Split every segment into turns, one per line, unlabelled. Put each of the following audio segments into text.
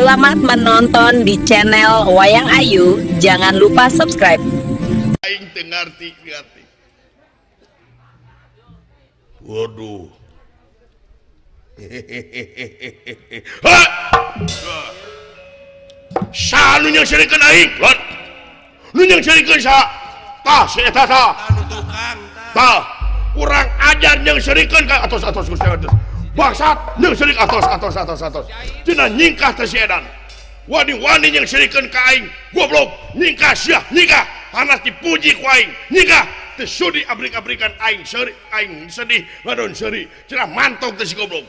Selamat menonton di channel Wayang Ayu. Jangan lupa subscribe.
Aing teu ngarti. Waduh. Ha! Sa nu yang serikeun aing, Lon. Nu yang serikeun sa? Tah, si eta tah. Tah, kurang ajar yang serikeun ka atos Gusti atos. Bangsat, yang serik atos. Cenah nyingkah teh si edan. Wani yang serikeun ka aing, goblok. Nyingkah sia, nyingkah. Panas dipuji ku aing. Nyingkah teu sudi abrik-abrikan aing seuri, aing sedih ngadon seuri. Cenah mantog teh si goblok.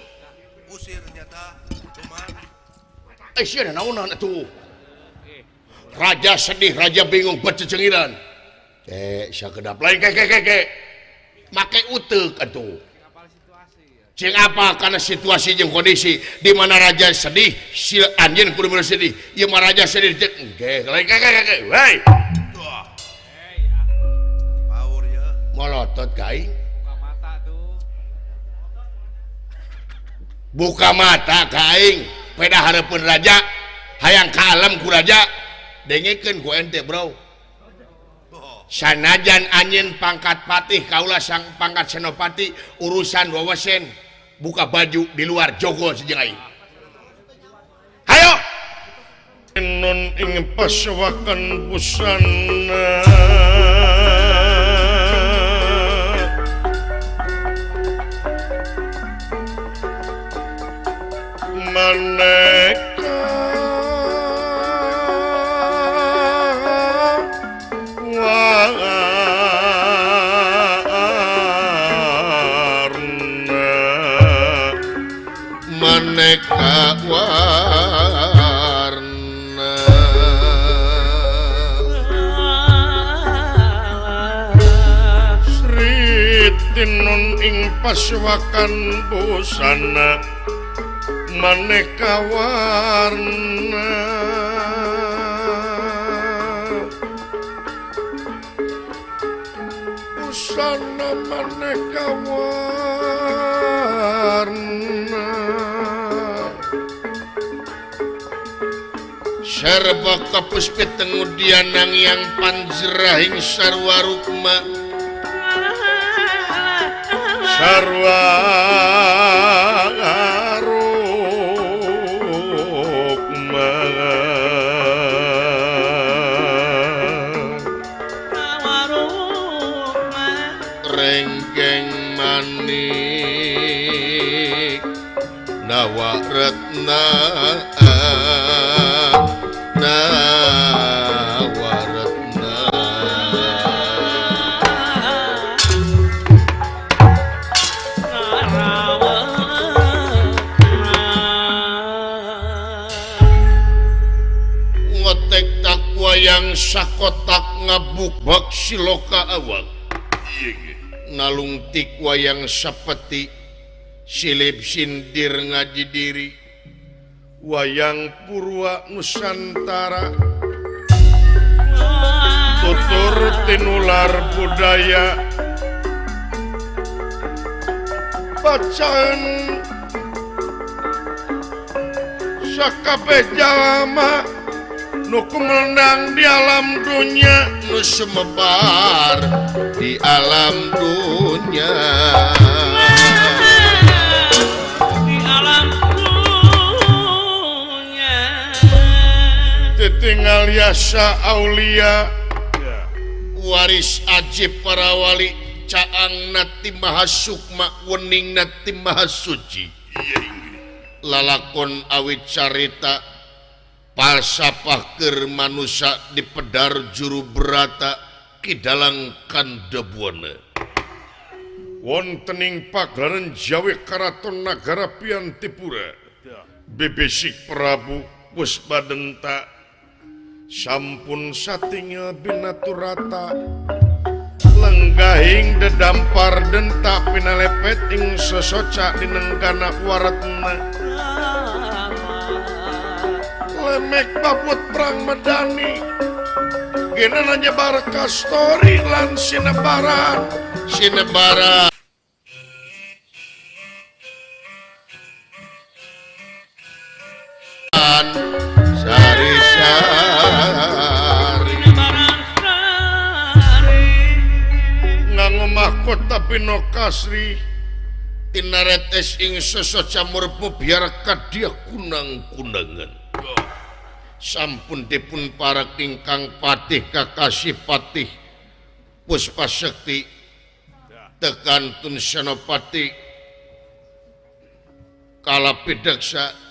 Usir nyata cuman
Sia naonan atuh. Raja sedih, raja bingung bercecengiran. Sakedap lain ke. Make uteuk atuh. Cing apa karena situasi jeung kondisi di mana raja sedih, si anjeun kudu sedih. Ieu mah raja sedih cek engke. Lain ke. Hei.
power ya.
Molotot kai. Buka mata kaing, peda hareupeun raja, hayang kalem ku raja, dengekeun ku ente bro. Sanajan anjeun pangkat patih kaula sang pangkat senopati urusan wawesen buka baju di luar jogol sejeung aing. Hayo. Nun ing pasewakan busana maneka warna Sri tinun ing pasewakan busana maneka warna busana maneka warna sarba kapuspit tengudian yang panjerahing sarwa rukma sarwa renggeng manik nawaretna ngotek takwa yang sakotak ngabukbak siloka awak nalungtik wayang sapeti silip sindir ngaji diri wayang purwa nusantara tutur tinular budaya bacaan sakabeh jalma nu kumenang di alam dunia nu sumebar di alam dunia
di alam dunia
ditinggal yasa aulia waris ajib para wali caang nati mahasukma wening nati mahasuci lalakon awit carita palsapah keur manusia di pedar juru berata kidalang kandebuana wontening pagelaran Jawa Karaton Nagara Piantipura bebesik Prabu Puspadenta sampun satinga binaturata lenggahing dedampar denta pinalepet ing sesoca dinenggana waratna lemek babut perang medani gena nyebar ka story lan sinebaran Papan Sari-sari nganggo mahkota Pinokasri tinaretes ing sesa camurmu biar kadia kunang-kunangan sampun dipun parak ingkang patih kakasih patih Puspa Sekti tekantun Senopati Kalapidaksa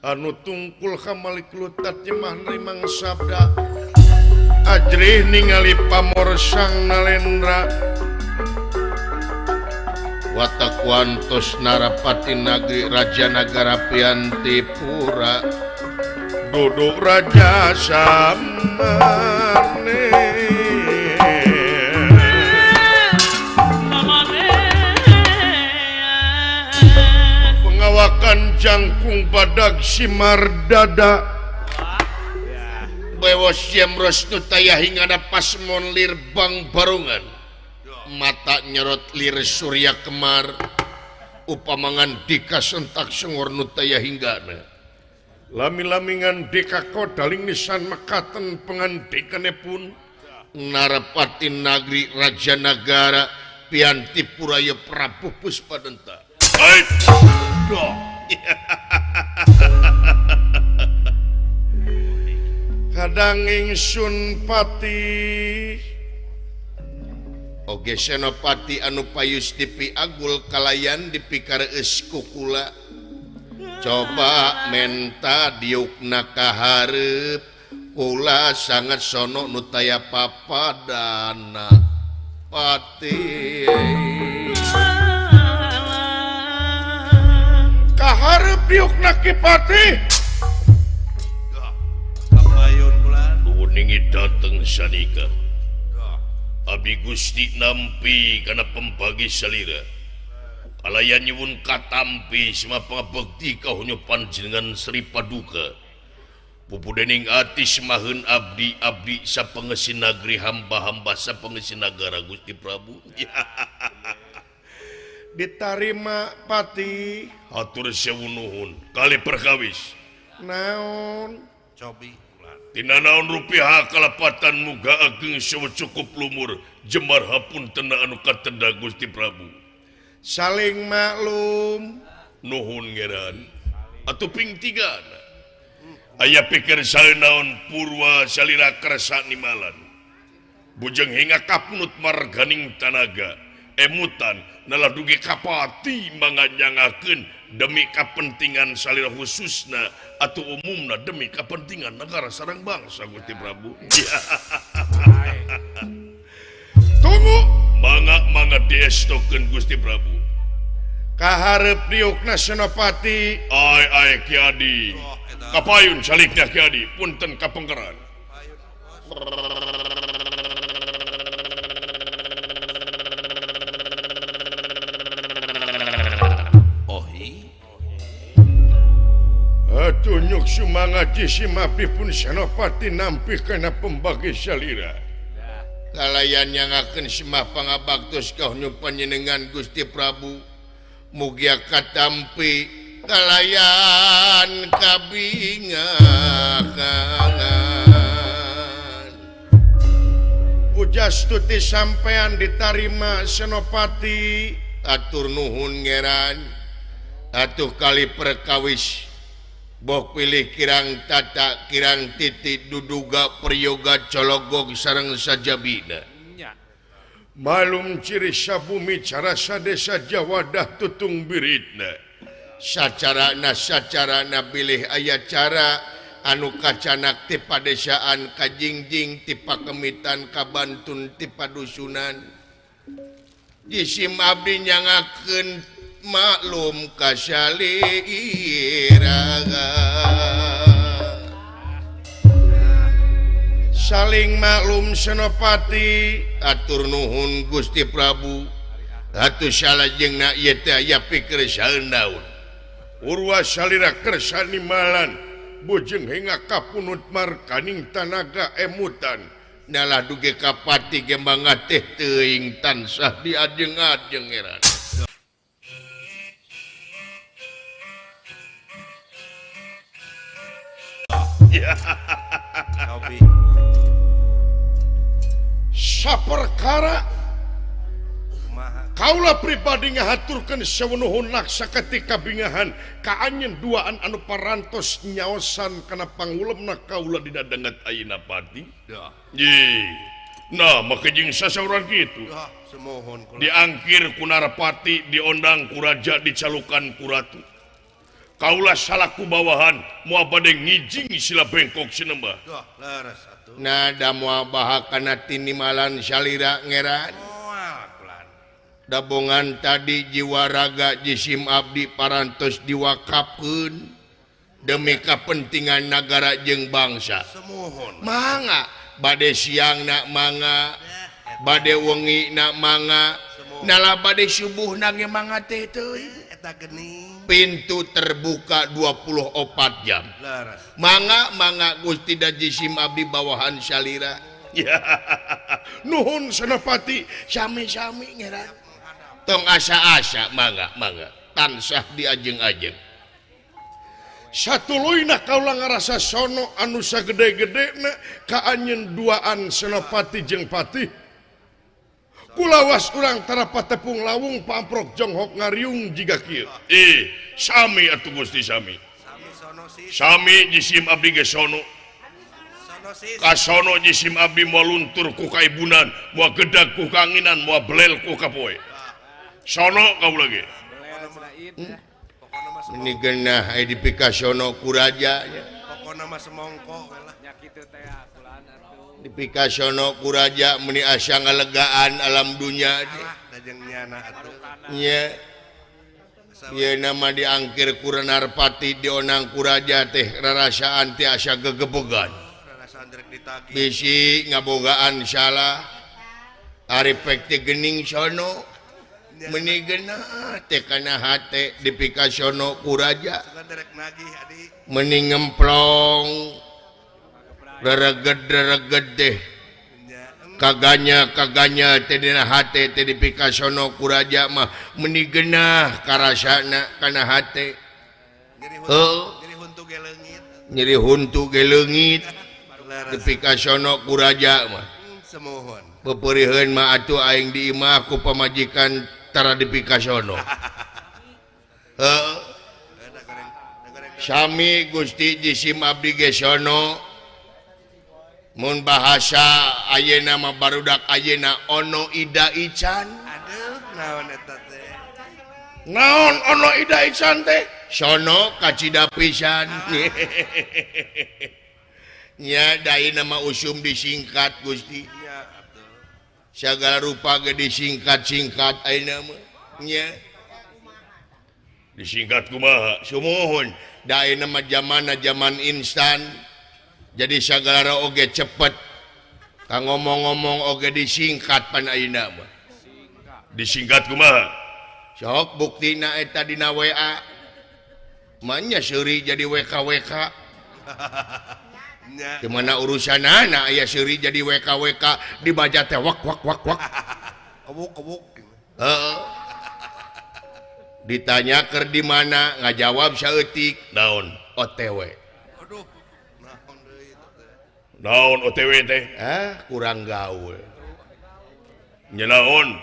anu tungkul kamalik lutat nyemah nerimang sabda ajrih ningali pamorsang Nalendra Watakwantos Narapati Nagri Raja Nagara Piantipura duduk Raja Samane pengawakan jangkung badag Simardada Bewos Jemros Nutaya hingga ada pasmon lirbang barungan mata nyerot lir surya kemar upamangan dika sentak sengor Nutaya hinggana lami-lamingan dika kodaling nisan mekaten pengandikane pun Narapati Nagri Raja Nagara Piantipuraya Prabu Puspadenta kadang ingsun pati oge Senopati anu payus dipi agul kalayan dipikareus kukula coba menta diukna kaharep kula sangat sono Nutaya papadana pati kaharep diukna kipati
Kapayun bulan
nuningi dateng sanika Abi Gusti nampi karena pembagi salira kalayan nyuwun katampi sama pangabekti kahonyo panjenengan Sri Paduka pupudening ati semaheun abdi sa pengesin nagri hamba-hamba sa pengesin nagara Gusti Prabu ditarima pati hatur sewu nuhun kali perkawis naon
cobi bulan
tina naon rupiah kalapatan muga ageng sewu cukup lumur jemar hapun tena anu katenda Gusti Prabu saling maklum nuhun ngeran atuh ping tigana aya pikir salinaon purwa salira kersa nimalan bujeng hingga kapunut marganing tanaga emutan naladugi kapati manganyangakeun demi kepentingan salira khususna atau umumna demi kepentingan negara sareng bangsa Gusti Prabu tunggu mangga diestokeun Gusti Prabu kaharep diukna Senopati ai Ki Adi kapayun saliknya Ki Adi punten kapengkeran Tunyuk sumangaji simapi pun Senopati nampi kena pembagi salira kalayan yang akan simah pangabaktos kahonyo panjenengan Gusti Prabu mugia katampi kalayan kabingakan pujas tuti sampean ditarima Senopati atur nuhun ngeran atuh kali perkawis bok pilih kirang tata kirang titik duduga priyoga cologog sareng sajabina malum ciri sabumi cara sadesa jawadah tutung biritna sacarana bilih aya cara anu kacanak ti padesaan kajingjing ti pakemitan kabantun ti padusunan jisim abdi nyangakeun maklum kasalira saling maklum Senopati atur nuhun Gusti Prabu atuh salajengna ieu teh aya pikir saeun daun urwa salira kersa nimalan bujeng hingga kapunut markaning tanaga emutan nalah duge kapati gembang teh teuing tansah diajeng-ajeng eran
Kopi.
saperkara
Kumaha.
kaula pribadi ngahaturkeun sawenuhun laksa ketika bingahan ka anjeun duaan anu parantos nyaosan kana pangulemna kaula dina dangat ayeuna pati.
Dah.
Ye. Nah, maka jeung sasauran kitu.
Dah, semohon kula.
Diangkir ku Narapati, diondang ku raja, dicalukan ku ratu. Kaula salaku bawahan moal bade ngijing sila bengkok sinembah.
Dah, laras atuh.
Nada moal bahakana tinimalan salira ngeran.
Moal kulan.
Dabongan tadi jiwa raga jisim abdi parantos diwakafkeun demi kepentingan negara jeung bangsa.
Semohon.
Mangga bade siang nak mangga, bade wengi nak mangga, nala bade subuh na ge mangga teh teuy.
Eta geuning.
Pintu terbuka 24 jam.
Laras.
Mangga Gusti da jisim abdi bawahan salira.
Ya. Nuhun Senopati.
Sami-sami ngeran. Tong asa-asa mangga tansah diajeng-ajeng.
Satuluyna kaula ngarasa sono anu sagede-gedena ka anjeun duaan Senopati jeung Patih. Kulawas urang tarapat tepung lawung pamprok jonghok ngariung jiga kieu. Sami atuh Gusti sami.
Sami sono sis.
Sami jisim abdi ge sono.
Sono sis.
Ka sono jisim abdi moal luntur ku kaibunan, moal gedag ku kanginan, moal belel ku kapoe. Sono kaula ge.
Pokona mah
Ini genah aya dipikasono ku raja nya.
pokona mah semongko we lah.
Dipikasono ku raja meuni asa ngalegaan alam dunya
Alah, da jeung nyana atuh.
nya. Ieu nama diangkir ku Narpati dionang ku raja teh rarasaan teh asa gegebegan.
Rarasaan direk ditagih.
Bisi ngabogaan salah. Ari pek teh geuning sono. Meuni genah teh kana hate dipikasono ku raja.
Sugan direk nagih adi.
Meuni ngemplong. Rereged deh.
Nya.
Kaganya teh dina hate teh dipikasono ku raja mah meuni geunah karasana kana hate.
Nyeri huntu ge leungit.
Nyeri huntu ge leungit
Laras.
dipikasono ku raja mah.
Semohon.
Pepeureuheun mah atuh aing diimah ku pamajikan tara dipikasono. Heuh.
Da goreng.
Sami Gusti jisim abdi ge sono. Mun bahasa ayeuna mah barudak ayeuna ono ida ican.
Aduh, naon eta teh?
Naon ono ida ican teh?
Sono kacida pisan. Nya dai nama usum disingkat Gusti.
Nya atuh.
Sagala rupa ge disingkat-singkat ayeuna mah. Nya
Disingkat kumaha?
sumuhun dai nama zamanna zaman instan. Jadi sagala oge cepet. Ka ngomong-ngomong oge disingkat pan ayeuna mah.
Disingkat kumaha?
Sok buktina eta dina WA. Manya seuri jadi WKWK.
Nya.
Di mana urusanana aya seuri jadi WKWK dibaca teh wak.
Kebuk.
Heeh. Ditanya keur di mana ngajawab saeutik
Naon?
OTW.
Aduh. Naon deui eta teh?
Naon OTW teh?
Kurang gaul.
Nya naon?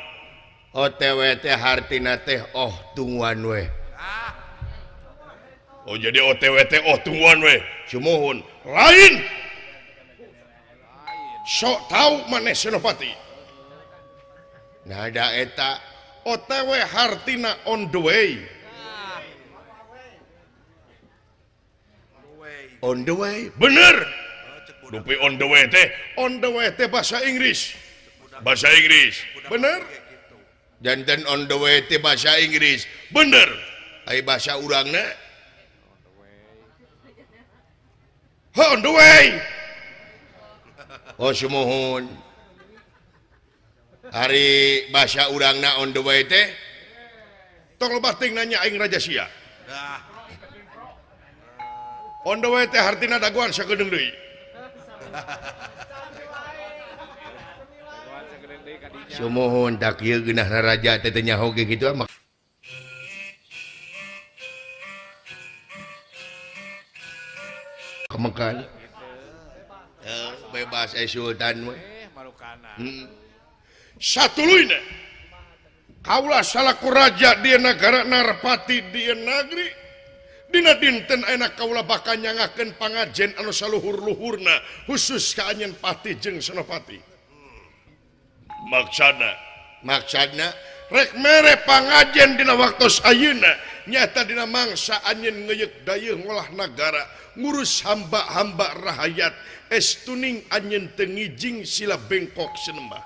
OTW teh hartina teh tungguan we.
Oh jadi OTW teh tungguan we.
Sumuhun.
Lain. Sok tahu maneh Senopati.
Nah ada eta
OTW hartina on the way.
on the way.
Bener.
Cek budak
Dupi on the way teh. On the way teh bahasa Inggris. Bahasa Inggris. Bener.
gitu.
Janten on the way teh bahasa Inggris.
Bener.
Ai bahasa urangna
On the way.
sumuhun. Hari bahasa urangna on the way teh
Tong bating nanya aing Raja Sia.
Dah.
On the way teh hartina daguan sagedeung deui.
sumuhun tak ieu geunah raja teh teh nyaho ge kitu mah. kemekan bebas sultan mah.
Satuluina kaulah salaku raja di negara Narpati di negeri dina dinten enak kaulah bakal nyangakeun pangajen anu saluhur-luhurna khusus ka anjeun pati jeung senopati. Maksudna rek mere pangajen dina waktos ayeuna nyata dina mangsa anjeun ngeuyeuh dayeuh ngolah nagara ngurus hamba-hamba rahayat estuning anjeun teu ngijing sila bengkok sinembah.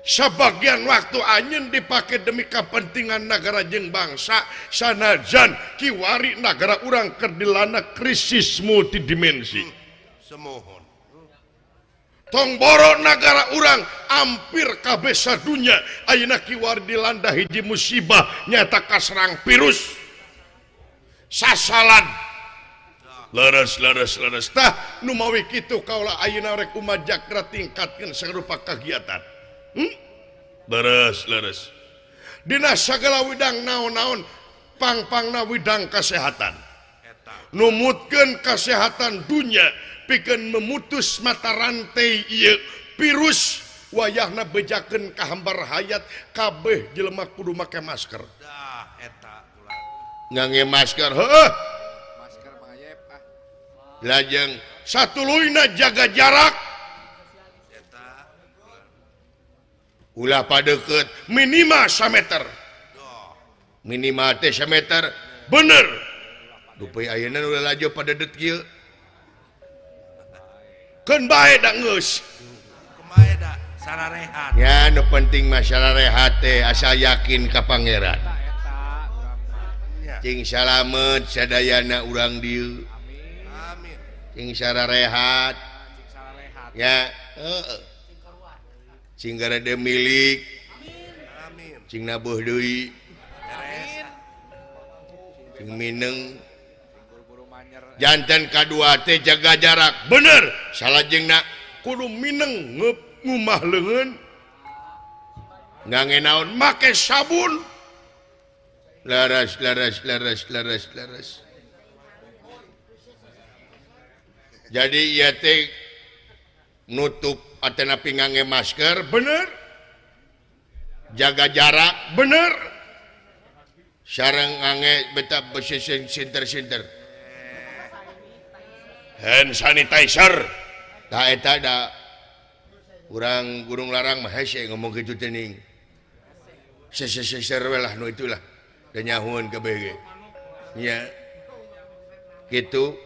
Sebagian waktu anjeun dipake demi kepentingan negara jeung bangsa sanajan kiwari negara urang keur dilanda krisis multidimensi.
Semohon.
Tong boro negara urang hampir kabeh sadunya ayeuna kiwari dilanda hiji musibah nyata kaserang virus sasalan. Leres tah nu mawi kitu kaula ayeuna rek umajakra tingkatkeun sarupa kegiatan. Leres dina sagala widang naon-naon pang-pangna widang kesehatan numutkeun kesehatan dunia pikeun memutus mata rantai ieu virus wayahna bejakeun ka hamba rahayat kabeh jelema kudu make masker ngangge masker
Masker mangayep
lajeng satuluina jaga jarak ulah padeukeut minimal 1 meter. Minimal teh 1 meter. Bener. Dupai ayeuna ulah laju pada det kieu. Keun bae da geus.
Kumaha da sararehat.
Ya nu penting masalah rehat teh asal yakin ka pangeran. Cing salamet sadayana urang dieu.
Amin.
Cing sararehat. Ya, heeh. Cing garade milik
Amin.
cing nabuh deui
Beres.
cing mineng
Buru-buru manyer.
janten kadua teh jaga jarak bener salajengna kudu mineng ngumah leungeun ngangge naon make sabun laras jadi ieu teh nutup atena ngangge masker bener jaga jarak bener sareng ngangge beta sinter
Hand sanitizer.
da eta da urang Gunung Larang mah hese ngomong kitu teh ning we lah nu itulah da nyahueun kabeh ge nya kitu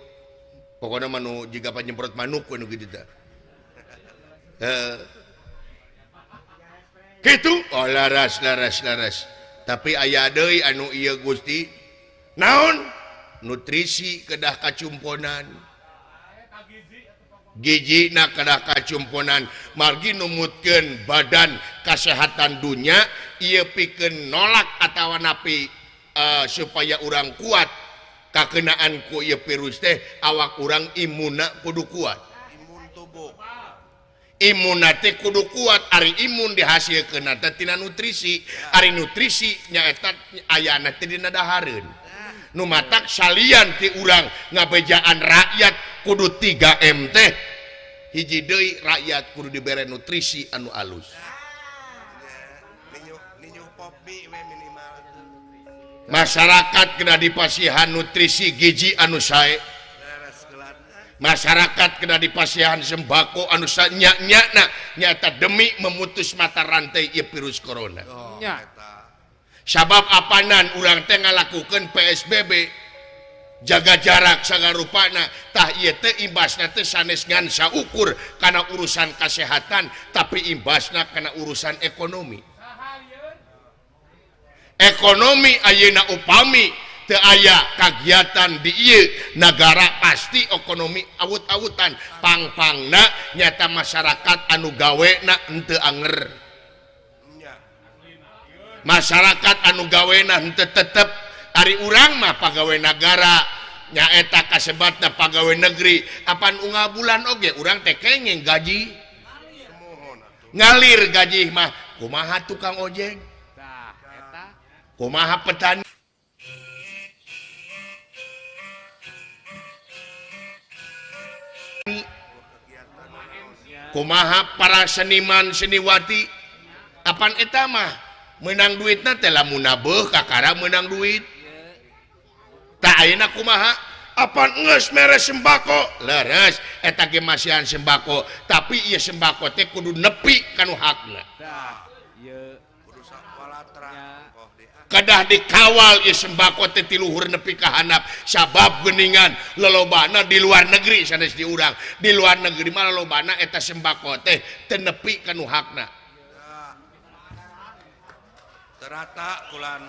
pokona manu jiga panyemprot manuk anu kitu teh
Gitu.
oh laras tapi aya deui anu ieu Gusti
Naon?
nutrisi kedah kacumponan gijina kedah kacumponan margi numutkeun badan kesehatan dunia ieu pikeun nolak atawa napi supaya urang kuat kakenaan ku ieu virus teh awak urang imunna kudu kuat
Imun tubuh.
imunate kudu kuat ari imun dihasilkeun teh tina nutrisi ari nutrisi nyaeta ayana teh dina dahareun nu matak salian ti urang ngabejaan rakyat kudu 3M teh hiji deui rakyat kudu dibere nutrisi anu alus
Ninyu pop mie we minimal.
masyarakat kena dipasihan nutrisi gizi anu sae
Beres gelan.
masyarakat kena dipasihan sembako anu nyak-nyakna nyata demi memutus mata rantai ieu virus corona.
Nya.
Sabab apanan urang teh ngalakukeun PSBB jaga jarak sagarupana tah ieu teh imbasna teh sanes ngan saukur kana urusan kesehatan tapi imbasna kana urusan ekonomi. Ekonomi ayeuna upami teu aya kagiatan di ieu nagara pasti ekonomi awut-awutan pang-pangna nyata masyarakat anu gawena henteu anger masyarakat anu gawena henteu tetep ari urang mah pagawe nagara nyaeta kasebatna pagawe negeri apan unggah bulan oge urang teh kengeng gaji ngalir gaji mah kumaha tukang ojek kumaha petani kumaha para seniman seniwati apaan eta mah menang duitna teh lamun nabeuh kakara menang duit tak ayeuna kumaha apaan geus mere sembako leres eta ge masihan sembako tapi ieu sembako teh kudu nepi kanu hakna
kudu sakualatra koh di
kadah dikawal ieu sembako teh ti luhur nepi ka handap sabab geuningan lolobana di luar negeri sanes di urang di luar negeri mah lolobana eta sembako teh teu nepi kanu hakna
terata kulan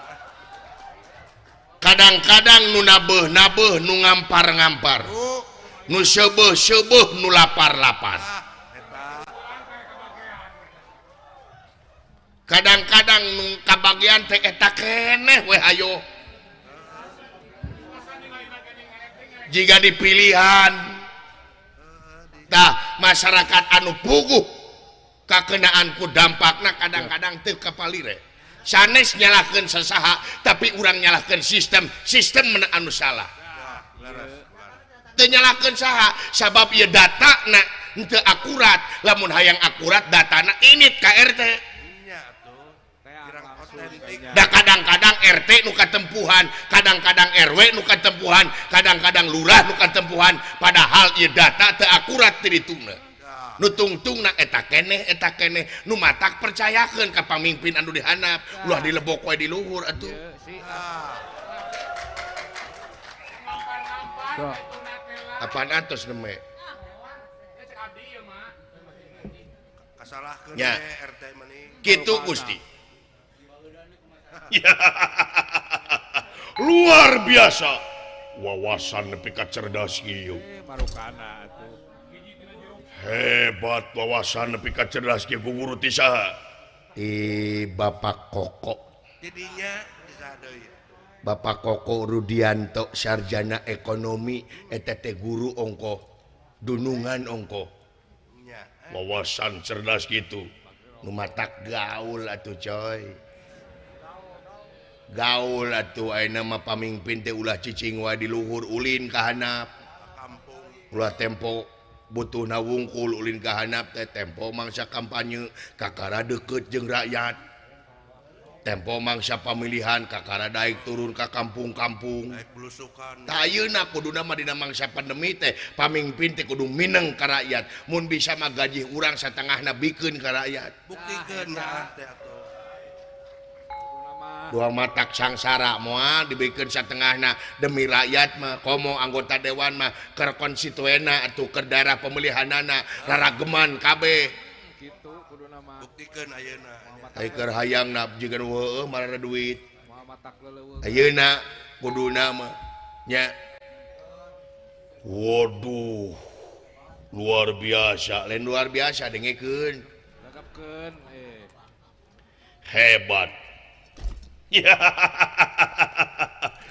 kadang-kadang nu nabeuh nu ngampar nu seubeuh nu lapar
eta
kadang-kadang nu kabagian teh eta keneh we ayo jika dipilihan tah masyarakat anu puguh kakenaan ku dampakna kadang-kadang teu kapalire sanes nyalahkeun sasaha tapi urang nyalahkeun sistem anu salah teu nyalahkeun saha sabab ieu datana teu akurat lamun hayang akurat datana init ka RT
nya tuh kirang otentik
da kadang-kadang RT nu katempuhan kadang-kadang RW nu katempuhan kadang-kadang lurah nu katempuhan padahal ieu data teu akurat ti dituna nu tungtungna eta keneh nu matak percayakeun ka pamimpin anu dihandap ulah dilebok wae di luhur atuh apaan atos neme
kasalahkeun
nya.
RT meuning
kitu Gusti
luar biasa wawasan nepi ka cerdas ieu
marukana atuh
hebat wawasan nepi ka cerdas ieu guru ti saha
Bapak Koko
jadinya bisa deui
Bapak Koko Rudianto sarjana ekonomi eta teh guru ongko dunungan ongko
nya
wawasan cerdas gitu
nu matak gaul atuh coy gaul atuh ayeuna mah pamimpin teh ulah cicing wae di luhur ulin ka handap
kampung
ulah tempo butuhna wungkul ulin ka handap teh tempo mangsa kampanye kakara deukeut jeung rakyat tempo mangsa pemilihan kakara daek turun ka kampung-kampung
naik belusukan
tah ayeuna kuduna mah dina mangsa pandemi teh pamimpin teh kudu mineng ka rakyat mun bisa mah gaji urang satengahna bikeun ka rakyat
buktikeun nya teh atuh
dua matak sangsara moal dibikeun satengahna demi rakyat mah komo anggota dewan mah keur konstituena atuh keur daerah pemilihanana rarageman kabeh
gitu kuduna mah
buktikeun ayeuna
ai keur hayangna jiga heueuh marana duit
moal matak leuleuh
ayeuna kuduna mah nya
waduh luar biasa
lain luar biasa dengekeun
lengkapkeun
hebat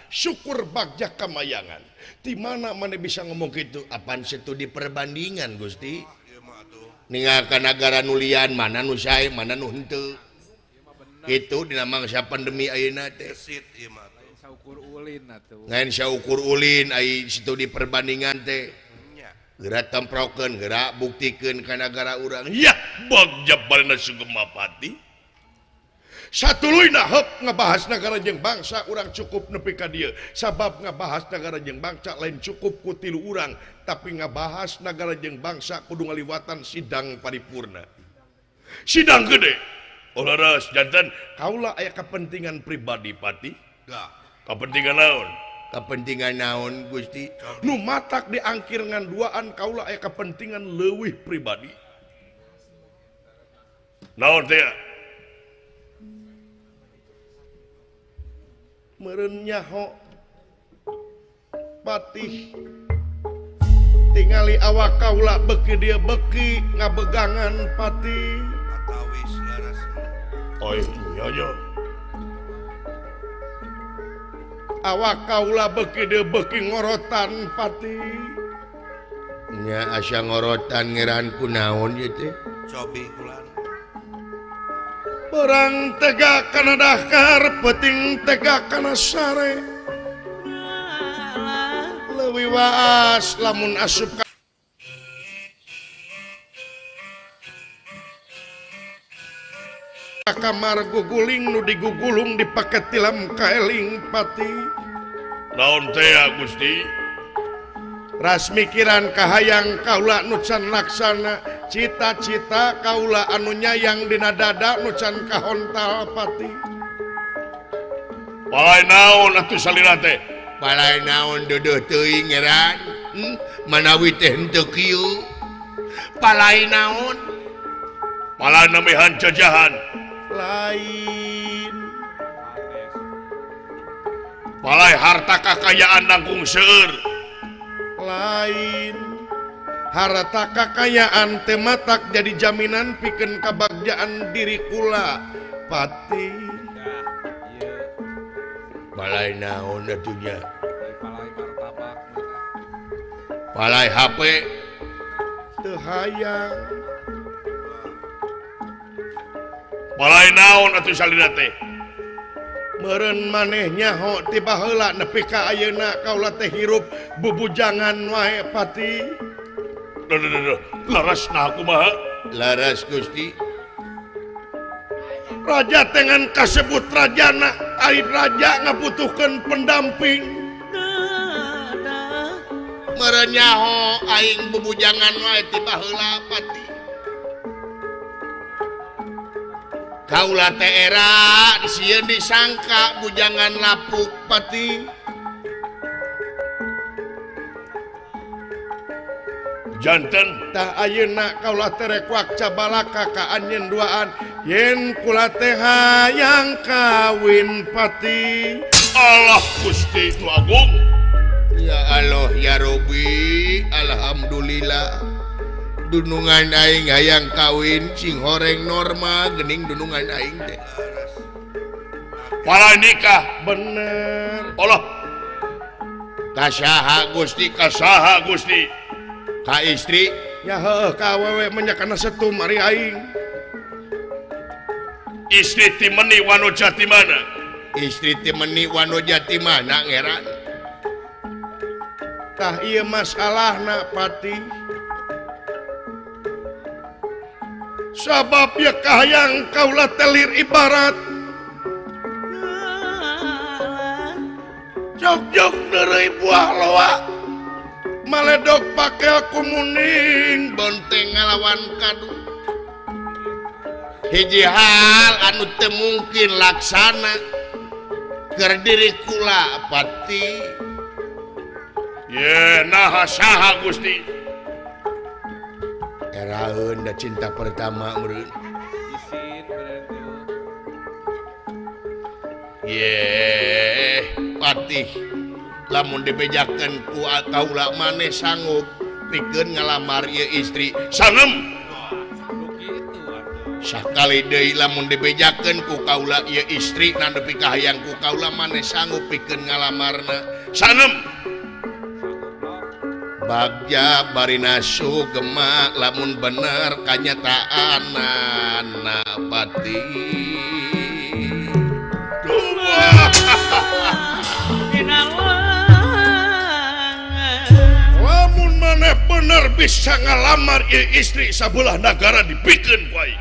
syukur bagja kamayangan di mana mana bisa ngomong gitu
apaan studi perbandingan Gusti
ieu mah atuh
ninggalkan negara nulian mana nu sae mana nu henteu gitu dina mangsa pandemi ayeuna teh
gesit ieu mah atuh
saukur ulin atuh
ngain saukur ulin ai studi perbandingan teh
nya
geura temprokeun geura buktikeun ka negara urang
ya bagja balena sugema pati satuluyna heup ngabahas negara jeung bangsa urang cukup nepi ka dieu sabab ngabahas negara jeung bangsa lain cukup ku tilu urang tapi ngabahas negara jeung bangsa kudu ngaliwatan sidang paripurna sidang gede olaras jantan kaula aya kepentingan pribadi pati
da
kepentingan naon
kepentingan naon Gusti
nu matak diangkir ngan duaan kaula aya kepentingan leuwih pribadi naon teh meureun nyaho patih tingali awak kaula beki dia beki ngabegangan patih
atawis laras
oh iya awak kaula beki dia beki ngorotan patih
nya asa ngorotan ngeran kunaon ieu teh
cobi kulan
perang tegak kana dahar peting tegak kana sare leuwih waas lamun asup ka
kamar guguling nu digugulung dipakai tilam kaeling pati
naon teh Gusti
ras mikiran kahayang kaula nucan laksana cita-cita kaula anu nyayang dina dada nucan kahontal pati
palai naon atuh salira teh
palai naon duduh teuing ngeran manawi teh henteu kieu palai naon
palai namehan jajahan
lain
palai harta kakayaan nanggung seueur
lain harta kakayaan tematak jadi jaminan pikeun kabagjaan diri kula pati balai naon atunya
palai martabak
palai HP teu hayang
palai naon atuh salira teh
meureun maneh nyaho ti baheula nepi ka ayeuna kaula teh hirup bubujangan wae pati
laras nah kumaha
laras Gusti raja tengan kasebut rajana ari raja ngabutuhkeun pendamping meureun nyaho aing bubujangan wae ti baheula pati kaula teh era sieun disangka bujangan lapuk pati
janten
tah ayeuna kaula teh rek wakca balaka ka anjeun duaan yen kula teh hayang kawin pati
Allah Gusti nu agung
ya Allah ya Robbi alhamdulillah dunungan aing hayang kawin sing horeng norma gening dunungan aing teh
palai nikah
bener
Allah
kasaha Gusti
kasaha Gusti
ka istri ya heueuh ka awewe menyakana setum ari aing
istri ti meuni wano jati mana
istri ti meuni wano jati mana ngeran tah ieu masalahna pati sabab ya kahayang kaula telir ibarat jog-jog neureuy buah loa maledog pake aku muning bonteng ngalawan kadu hiji hal anu teu mungkin laksana keur diri kula pati
ye nah saha Gusti
eraeun da cinta pertama meureun
isin berarti
ye patih lamun dibejakeun ku kaula maneh sanggup pikeun ngalamar ieu istri
sangem
lu gitu atuh
sakali deui lamun dibejakeun ku kaula ieu istri nandepi kahayang ku kaula maneh sanggup pikeun ngalamarna
sangem
bagja barina sugema lamun bener kanyataanna pati lamun maneh bener bisa ngalamar ieu istri sabelah negara dipikeun ku aing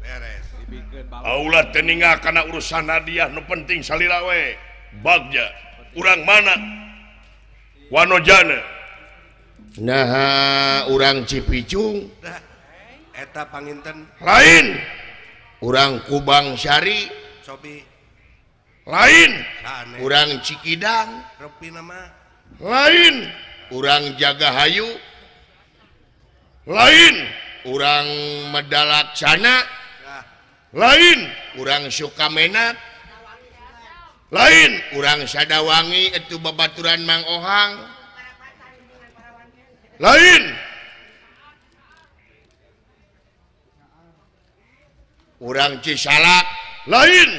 beres
dibikeun balon
Aulah teu ninggalkeun urusan hadiah nu penting salira we bagja urang mana wanojana
nah urang Cipicung
dah eta panginten
lain
urang Kubang Syari
sobi
lain
sane
urang Cikidang
Ropi nama
lain urang Jagahayu
lain
urang Medalaksana
dah
lain urang Sukamenat lain urang Sadawangi itu babaturan Mang Ohang lain urang Cisalak
lain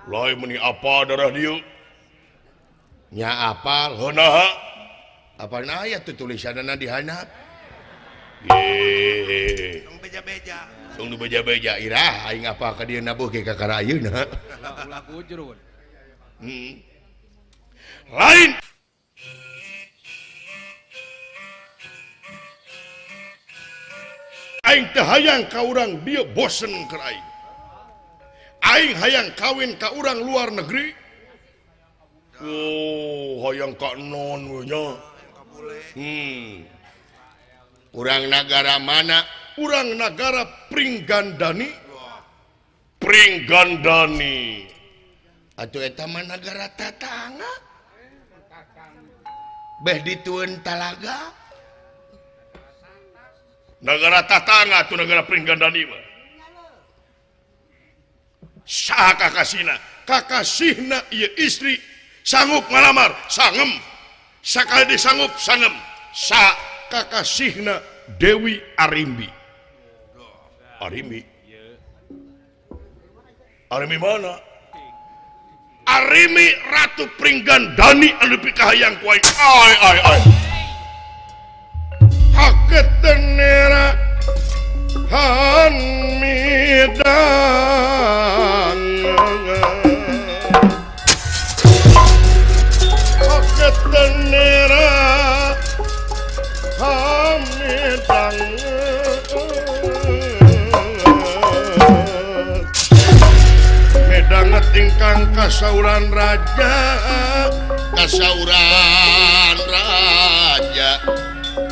meuni apa darah dieu
nya apal
heunaha
apa na aya tuh tulisanna di handap
ye
tong beja-beja
tong nu beja-beja irah aing apa ka dieu nabuh ke kakara ayeuna
ulah kujrun
lain aing teu hayang ka urang dia bosen ke aing. Aing hayang kawin ka urang luar negeri. Oh, hayang ka non we nya.
Urang negara mana?
Urang negara Pringgandani. Pringgandani.
Atuh eta mah negara tatangga. Beh ditueun talaga.
Negara tatangga tuh negara Pringgandani mah. Saha kakasihna? Kakasihna ieu istri sanggup ngalamar, sangem. Sakali disanggup, sangem. Sa kakasihna Dewi Arimbi. Arimbi? Arimbi mana? Arimi Ratu Pringgandani anu pikahayang ku aing. Ai. Haketenera hanmidan. Haketenera hanmidan. Medang tingkang kasauran raja.
Kasauran raja.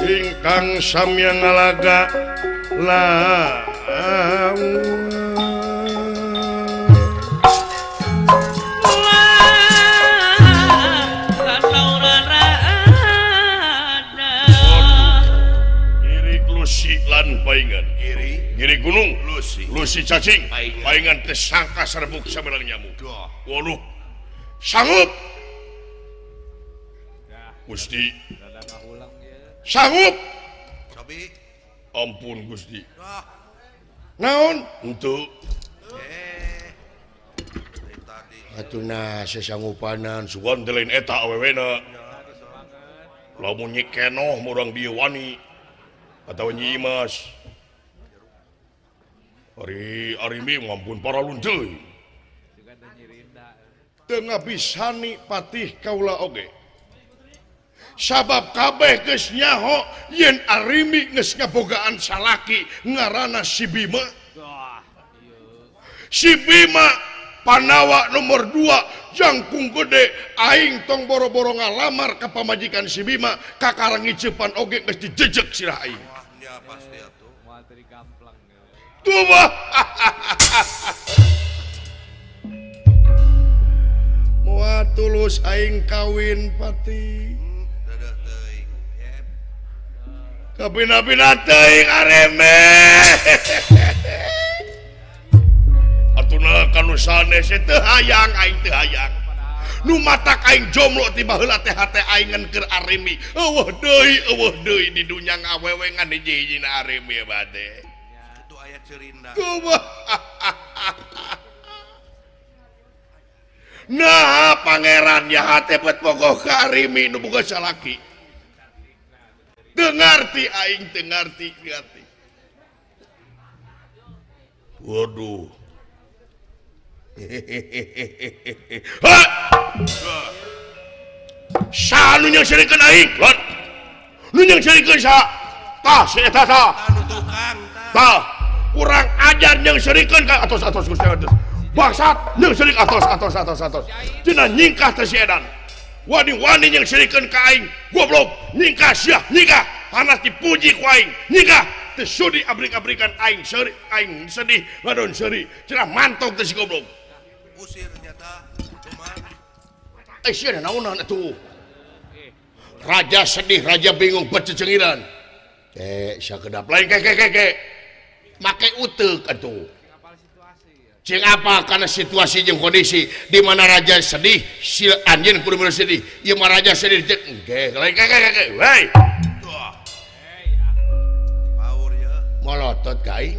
Ingkang samya ngalaga lawan. Giri Lusi lan paingan. Giri gunung Lusi cacing paingan teh sangka serbuk sabarang nyamuk. Waduh. Sanggup. Gusti. Sanggup.
Sobi.
Ampun Gusti. Naon? Untuk
Atuna sesanggupanan
sugan teh lain eta awewena. Lamun Nyi Kenoh murang dieu wani atawa Nyi Imas. Arimi ngampun para lunteuy. Teu ngabisani patih kaula oge. Sabab kabeh geus nyaho yen Arimi geus ngabogaan salaki ngaranna si Bima. Si Bima Panawa nomor 2 jangkung gede aing tong boro-boro ngalamar ka pamajikan si Bima kakarang ngiceupan oge geus dijejeg sirah aing.
Ya pasti atuh.
Tuh mah. Moal tulus aing kawin pati. Kabina-bina teuing areme. Atuna kanu sanes teu hayang aing teu hayang. Nu matak aing jomblo tiba heula teh hate aing keur Arimi. Eueuh deui di dunya ngawewengan hiji-hijina Arimi bade.
Itu ayat cerinda.
Nah pangeran ya hate bet pogoh ka Arimi nu boga salaki. Dengarti aing dengarti. Waduh. Ha! Sa nu nyang serikeun aing, Lon. Nu nyang serikeun sa? Tah si eta tah.
Anu tukang
Tah. Kurang ajar nyang serikeun ka atos Gusti atos. Bangsat nyang serik atos. Cenah nyingkah teh si edan. Wani-wani yang serikeun ka aing goblok nyingkah sia nyingkah panas dipuji ku aing nyingkah teu sudi abrik-abrikan aing seuri aing sedih ngadon seuri cenah mantog teh si goblok
usir nyata cuman
sia naonan atuh raja sedih raja bingung bececengiran sakedap lain ke make uteuk atuh cing apa karena situasi jeung kondisi di mana raja sedih si anjeun kudu bener sedih ieu mah raja sedih engke lain ke hei
power ya
molotot ka aing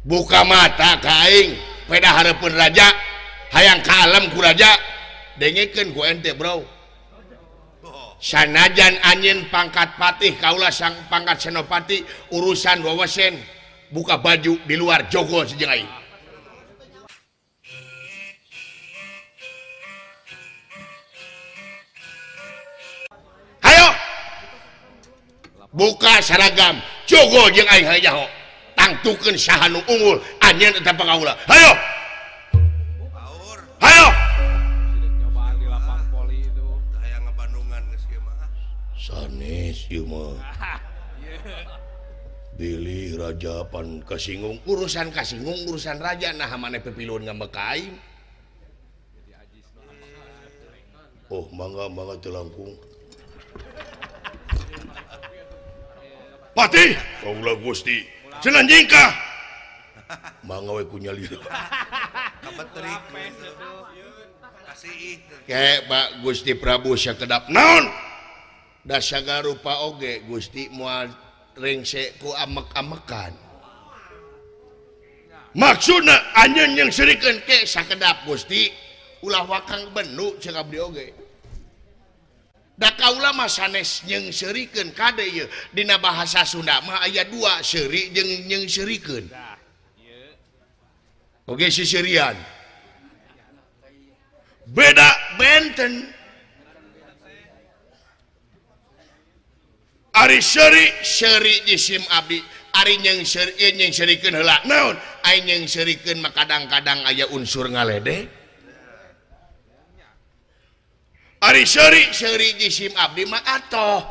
buka mata ka aing peda hareupeun raja hayang kalem ku raja dengekeun ku ente bro sanajan anjeun pangkat patih kaula sang pangkat senopati urusan wawesen buka baju di luar jogo sejeng aing. Hayo.
buka seragam jogo jeung aing hayaho tangtukeun saha nu unggul anjeun eta pangaula hayo
Paur,
hayo
Nyobaan di lapang poli itu.
hayang ngebandungan geus kieu mah.
sanes ieu mah Billy raja pan kasinggung urusan raja nah maneh pepilun ngambekain oh mangga teu langkung
Patih kaula Gusti cenah jingkah
mangga we kunyali
Kabetrik kasih
kayak Pak Gusti Prabu sakedap
naon
da sagarupa oge Gusti moal rengse ku amek-amekan
maksudna anjeun yang serikeun
ke sakedap Gusti ulah wakang benu ceuk abdi oge da kaula mah sanes nyeungseurikeun kade ieu dina bahasa Sunda mah aya dua seuri jeung nyeungseurikeun oge sisirian
beda
benten
ari seuri
seuri jisim abdi ari nyeungseurikeun heula naon ai nyeungseurikeun mah kadang-kadang aya unsur ngaledek
ari seuri
seuri jisim abdi mah atoh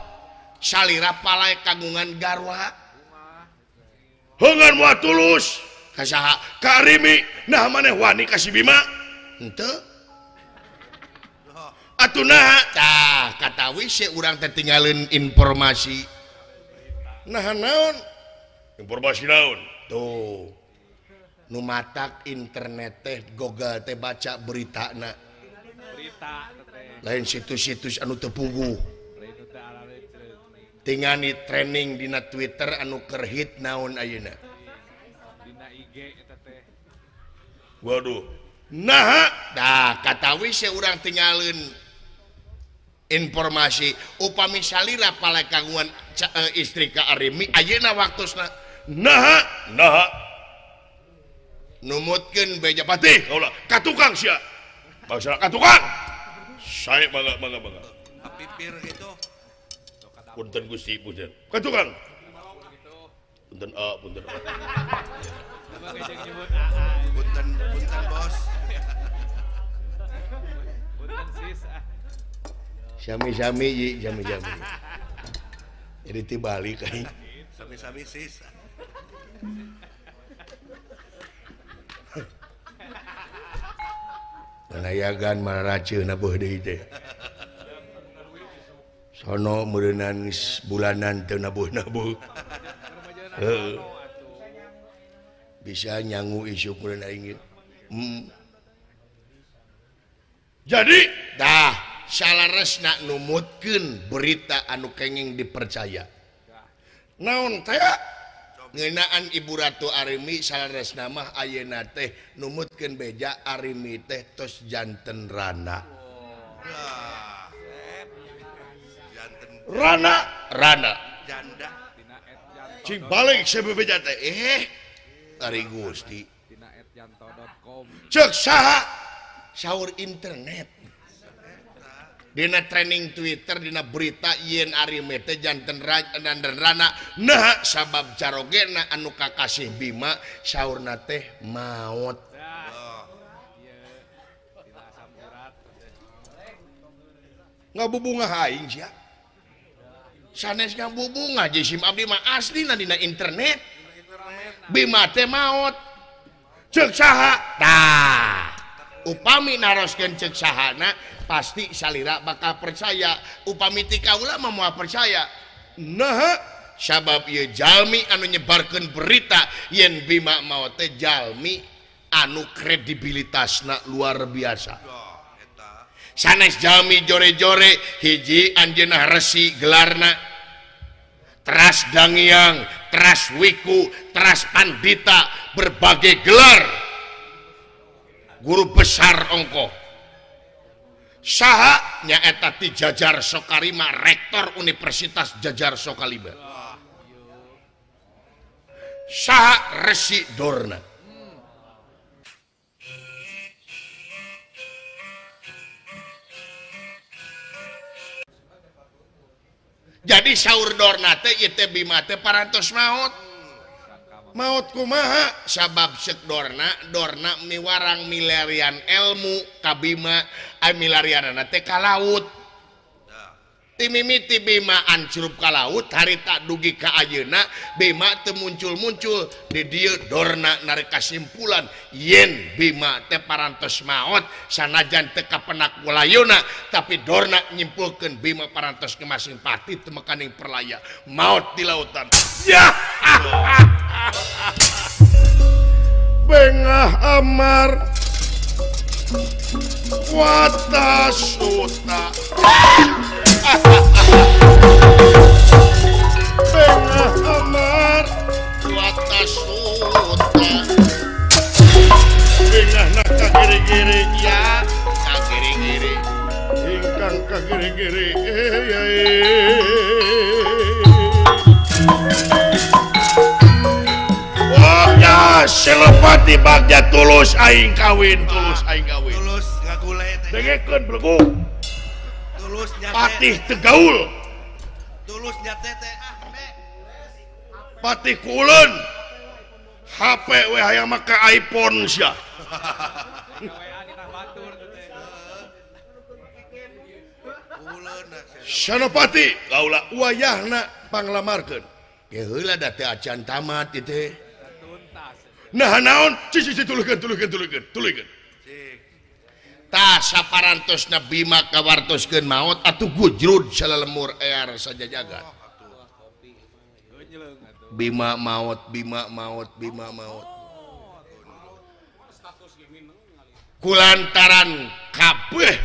salira palae kagungan garwa
heungan moal tulus
kasaha
karimi nah maneh wani ka si Bima
henteu
atuh naha
tah katawi se urang teh tinggalin informasi nah naon
informasi naon
tuh nu matak internet teh Google teh baca beritana
Berita teh.
lain situs-situs anu teu puguh
Lain nu teu areureun.
tingani trending dina Twitter anu keur hit naon ayeuna
Dina IG eta teh.
waduh naha
dah katawi se urang tinggalin informasi upami salira pale kagungan istri ka Arimi ayeuna waktosna
naha
numutkeun beja
patih kaula ka tukang sia bangsa ka tukang saya bangga
Apipir gitu.
punten Gusti punten ka tukang punten punten
Abang ngejek nyebut AA.
Punten bos.
Punten sis.
sami-sami yi sami-sami jadi tibalik aing
Sami-sami sis.
panayagan maraceuna beuh deui teh sono meureunan geus bulanan teu nabuh-nabuh heuh bisa nyangu isuk meureun aing
jadi
dah salaresna numutkeun berita anu kenging dipercaya naon teh ngeunaan Ibu Ratu Arimi salaresna mah ayeuna teh numutkeun beja Arimi teh tos janten rana
Janten
rana
janda.
Dina et janto.
cing balik sebebeja teh
ari Gusti
Dina @janto.com.
cek saha
saur internet dina trending Twitter dina berita yen Arimi teh janten rana nah sabab carogena anu kakasih Bima saurna teh maot
Dina asam urat.
ngabubungah aing sia sanes ngabubungah jisim abdi mah aslina dina internet Bima teh maot
cek saha
tah upami naroskeun ceuk sahana pasti salira bakal percaya upami ti kaula mah moal percaya
naha
sabab ieu jalmi anu nyebarkeun berita yen Bima maot teh jalmi anu kredibilitasna luar biasa
Eta
sanes jalmi jore-jore hiji anjeunna resi gelarna teras dangiang teras wiku teras pandita berbagai gelar guru besar ongko saha nyaeta ti Jajar Sokarima rektor Universitas Jajar Sokalima saha Resi Dorna jadi sahur Dorna teh ieu teh Bima teh parantos maot. Maot kumaha? Sabab ceuk Dorna miwarang milarian ilmu ka Bima, milarianna teh ka laut. Ti mimiti Bima ancrup ka laut harita dugi ka ayeuna Bima teu muncul-muncul di dieu Dorna narik kasimpulan yen Bima teh parantos maot sanajan teu kapenak walayona tapi Dorna nyimpulkeun Bima parantos kemasing pati teu mekaning perlaya maot di lautan. Ya. Bengah Amar Wata Suta Bengah Amar Wata Suta Bengah nak kagiri-giri ya kagiri-giri ingkang kagiri-giri Senopati bagja tulus aing kawin tulus
ngagule teh
dengekeun belegu
tulus nyate
patih tegaul
tulus nyate teh
patih kuleun HP we hayang make iPhone sia
WA dina batur teh.
uleun
Senopati gaula wayahna panglamarkeun
ge heula da teh acan tamat ieu teh.
nah naon cici tuluykeun
tah saparantosna Bima kawartoskeun maot atuh gujrud salalemur ear saja jagat. Bima maot kulantaran kabeh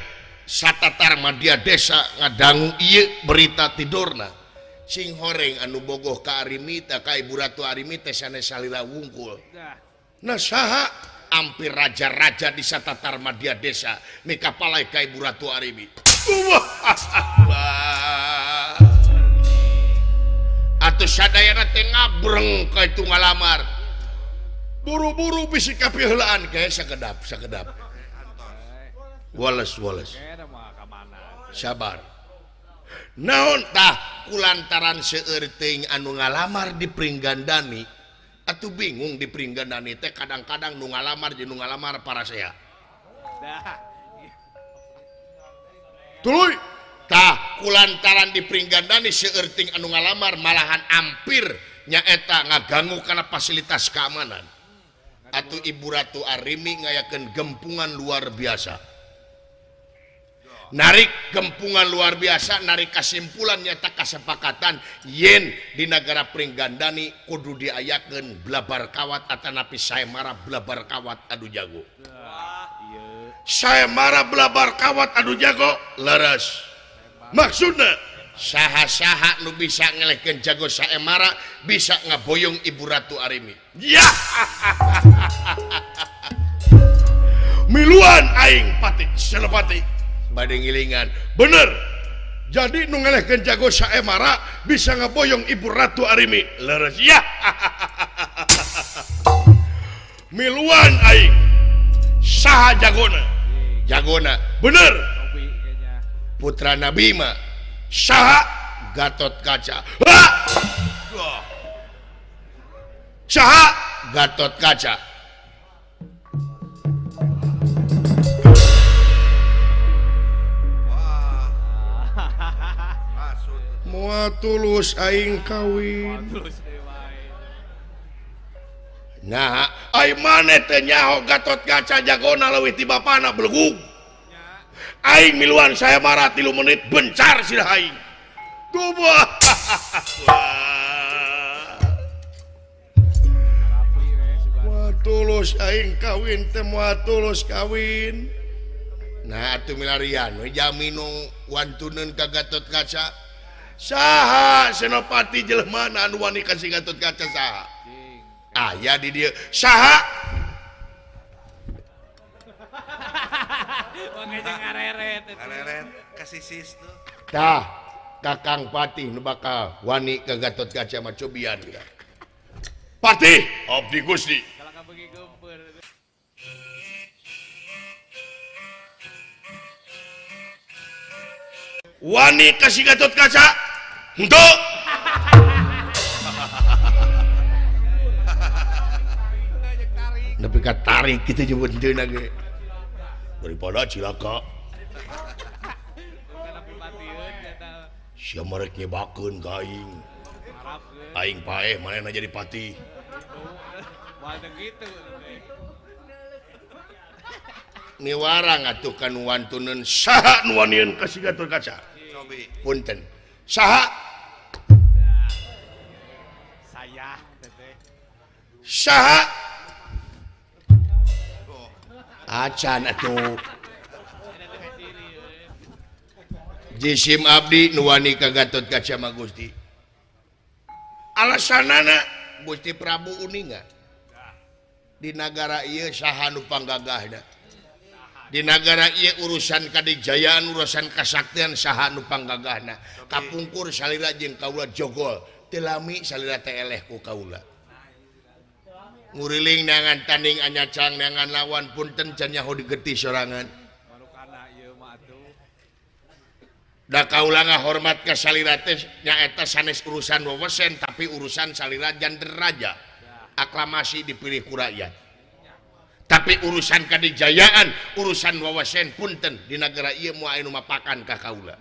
satatar madya desa ngadangu ieu berita tidurna sing horeng anu bogoh ka Arimita ka Ibu Ratu Arimita sanes salila wungkul. Nah saha ampir raja-raja di satatar madya desa mikapalai ka Ibu Ratu Arimita. Atuh sadayana teh ngabreng ka itu ngalamar. Buru-buru bisi kapiheulaan kae sakedap. Wallace.
Kayaknya mah ka mana?
Sabar. Naon tah kulantaran seueur teuing anu ngalamar di Pringgandani atuh bingung di Pringgandani teh kadang-kadang nu ngalamar jeung nu ngalamar parasea.
Dah.
tuluy
Tah kulantaran di Pringgandani seueur teuing anu ngalamar malahan ampir nyaeta ngaganggu kana fasilitas keamanan. Atuh Ibu Ratu Arimi ngayakeun gempungan luar biasa. Narik gempungan luar biasa, narik kesimpulan nyata kesepakatan yen di negara Pringgandani kudu diayakeun blabar kawat atanapi saemara blabar kawat adu jago. Saemara blabar kawat adu jago leres. Maksudna saha-saha nu bisa ngelehkeun jago saemara bisa ngaboyong Ibu Ratu Arimi.
ya miluan aing pati Senopati
Bade ngilingan.
bener jadi nu ngelehkeun jago saemara bisa ngaboyong Ibu Ratu Arimi leres ya miluan aing saha
Jagona
bener
Topi kayaknya.
putra Bima
saha
Gatot Kaca.
saha
Gatot Kaca.
moal tulus aing kawin
Terus deh wae.
Nah,
ai mane teh nyaho Gatot Kaca jagona leuwih ti bapana belegug aing miluan saemara 3 menit bencar sidah aing Tubuh.
Rapi we sugan.
Wah tulus aing kawin teh moal tulus kawin
nah atuh milarian we jaminu wantuneun ka Gatot Kaca.
saha Senopati jelema anu wani kasih Gatot Kaca saha
Cing.
Aya di dieu.
saha
Oke jeung ngareret eta.
Areret kasisis tuh.
Tah Kakang Patih nu bakal wani ka Gatot Kaca mah cobian kita.
Patih abdi Gusti
Kalau ka beuki geumpeur.
wani kasih Gatot Kaca Henteu. Nepi ka tarik kitu nyebutkeun ge. Daripada cilaka.
Bukan api matieun eta.
Sia marek nyebakeun ka aing.
Harapkeun.
Aing paeh manehna jadi pati.
Moal teu kitu teh.
Ni warang atuh kan wantuneun
Saha nu wanieun ka si Gatot Kaca?
Cobi.
punten. Saha?
Saya teh.
Saha?
Oh,
Acan atuh.
Ada teh ciri.
Jisim abdi nu wani ka Gatot Kaca mah Gusti. Alasanana Gusti Prabu uninga. Di negara ieu saha nu panggagahna? Di negara ieu urusan kadijayaan, urusan kasaktian saha nu panggagahna? Kapungkur salira jeung kaula jogol, teu lami salira teh eleh ku kaula. Nguriling nangan tanding anyacang nangan lawan punten can nyaho digeti sorangan.
Baru kana ieu mah atuh.
Da kaula ngahormat ka salira teh nyaeta sanes urusan wewesen tapi urusan salira jander raja. Aklamasi dipilih ku rakyat. Tapi urusan kadijayaan, urusan wewesen punten di negara ieu moal anu mapakan ka kaula.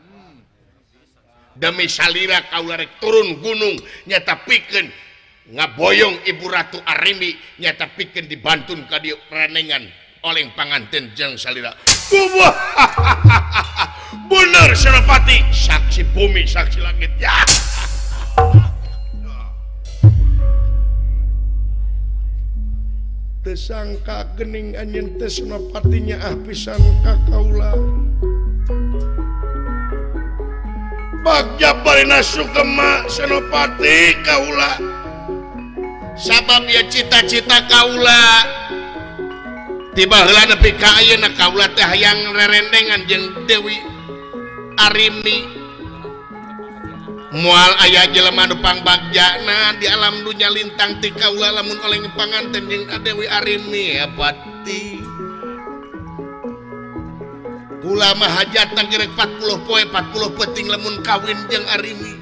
Demi salira kaula rek turun gunung nyata pikeun ngaboyong Ibu Ratu Arimi nyata pikeun dibantun ka dieu ranengan oleh panganten jeung salira.
Kubuh. Bener Senopati, saksi bumi, saksi langit. Ya. Tesangka gening anjeun teh Senopatinya pisan ka kaula. Bagja barina sukema Senopati kaula.
Sabab ya cita-cita kaula tiba heula nepi ka ayeuna kaula teh hayang rerendengan jeung Dewi Arimi. Moal aya jelema nu pangbagjana di alam dunya lintang ti kaula lamun oleh panganten jeung Dewi Arimi ya pati. Kula mah hajatna gerek 40 poe 40 peuting lamun kawin jeung Arimi.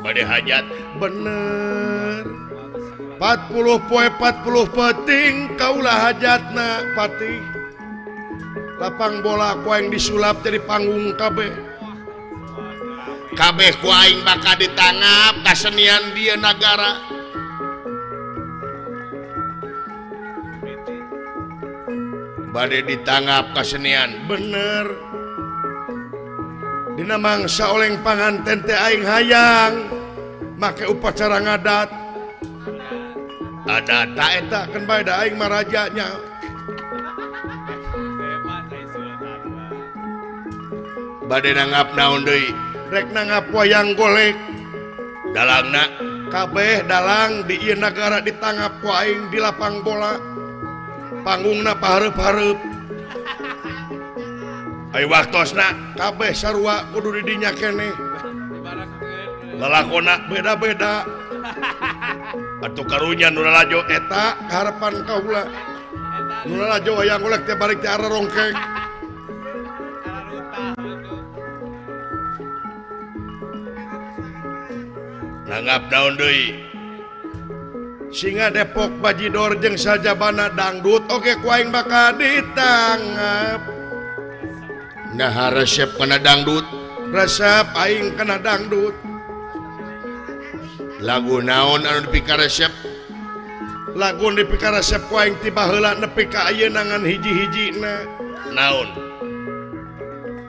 Bade hajat bener 40 poe 40 peting kaulah hajatna pati. Lapang bola ku yang disulap jadi panggung kabeh.
Kabeh ku aing bakal ditangap kasenian dia nagara. Bade ditangap kasenian.
Bener dina mangsa oleng panganten teh aing hayang make upacara ngadat.
Ada
Tak eta kan bae da aing marajanya.
Tema saya sultan.
bade nangap naon deui?
Rek nangap wayang golek
Dalangna
kabeh dalang di ieu nagara ditangap ku aing di lapang bola. Panggungna pahareup-hareup.
ai waktosna
Kabeh sarua kudu di dinya keneh.
Dibarakkeun.
Lalakona beda-beda.
atuh karunya nu lalajo
Eta harapan kaula. Nu lalajo wayang golek teh balik teh ara rongkeng.
Araruta atuh.
nangap naon deui?
Singa Depok Bajidor jeung sajabana dangdut oke ku aing bakal ditangap.
Nah resep kana dangdut
Resep aing kena dangdut.
lagu naon anu dipika resep?
Lagu dipika resep ku aing tiba heula nepi ka ayeuna ngan hiji-hijina.
Naon?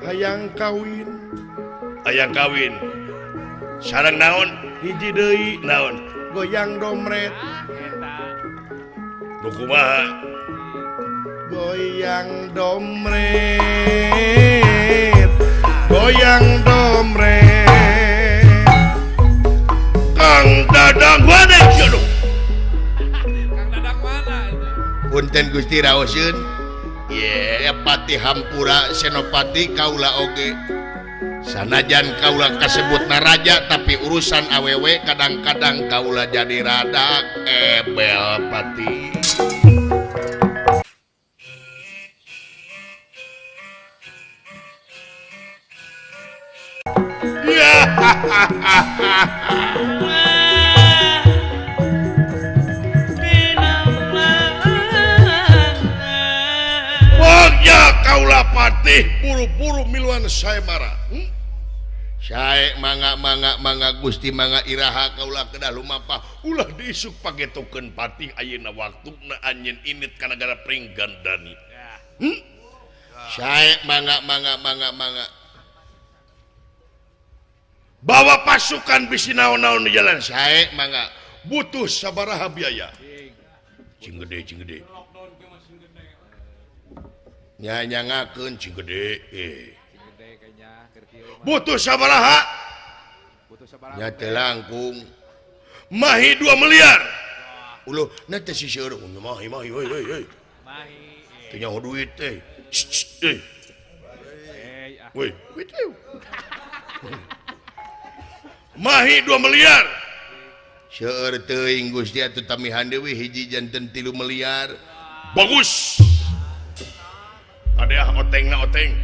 Hayang kawin.
Hayang kawin. Sareng naon?
Hiji deui
Naon?
goyang domret.
Eta.
Nu kumaha?
Goyang domret. Goyang domret. Kang Dadang wadek jodoh.
Kang Dadang mana itu?
Punten Gusti raosieun. Ye pati hampura senopati kaula oge. Sanajan kaula kasebutna raja tapi urusan awewe kadang-kadang kaula jadi rada ebel pati.
Ya. Wagnya kaulah patih buru-buru miluan saya marah.
Saya mangga Gusti mangga iraha kaulah kedah lumampah ulah diisuk pagetokeun patih ayeuna waktuna anjeun init ka nagara Pringgandani. Saya mangga
Bawa pasukan bisi naon-naon di jalan.
saya mangga
Butuh sabaraha biaya. Cing gede.
nyanyangakeun cing gede.
Gede kayaknya keur kieu mah.
Butuh sabaraha?
Butuh sabaraha?
Nya teh langkung.
Mahi 2 miliar.
Ulah na teh si seueur mahi
Mahi.
Teu nyaho duit teh. Woi, wait. Mahi 2 miliar.
Seueur teuing Gusti atuh tamihan deui hiji janten 3 miliar.
Bagus. Ada otengna oteng.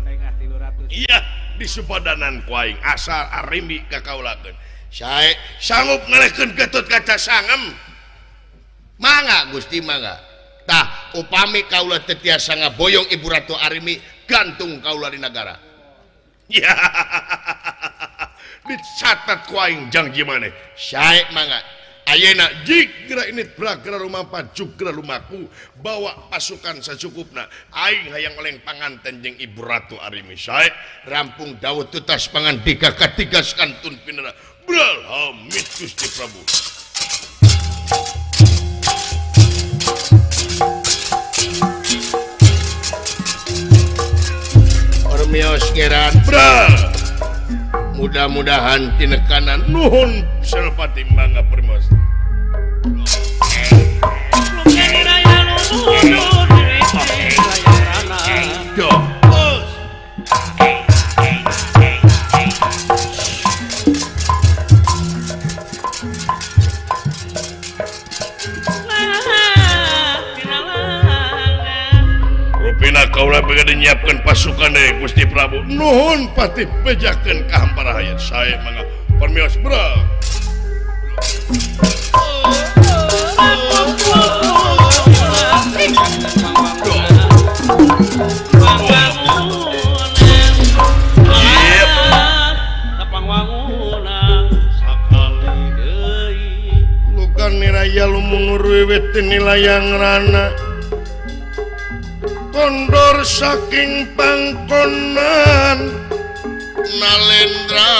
Tengah 300.
Iya, di supadanan ku aing asal arimi kakaulakeun.
Sae
Sanggup ngelehkeun Getut Kaca Sangem.
mangga Gusti mangga. Tah upami kaula teu tiasa ngaboyong Ibu Ratu Arimi gantung kaula di negara.
Ya. Dicatat ku aing janji maneh.
Sae mangga.
Ayeuna jigra ini pragra rumampa jugra lumaku bawa pasukan secukupna aing hayang oleng panganten jeung Ibu Ratu Arimi sae
Rampung dawuh tutas pangandika katigas kantun pinara.
Bral hamid Gusti Prabu.
Ormios ngeran
Bral
mudah-mudahan tinekanan
nuhun Senopati mangga Primos. Yo. Rupina kaulah bagada nyiapkan pasukan deh Gusti Prabu. Nuhun patih bejakeun ka hampara hayat saya mangga permios bro. Lukan niraya lumungur wiwit nilayang rana. Kondor saking pangkonan
Nalendra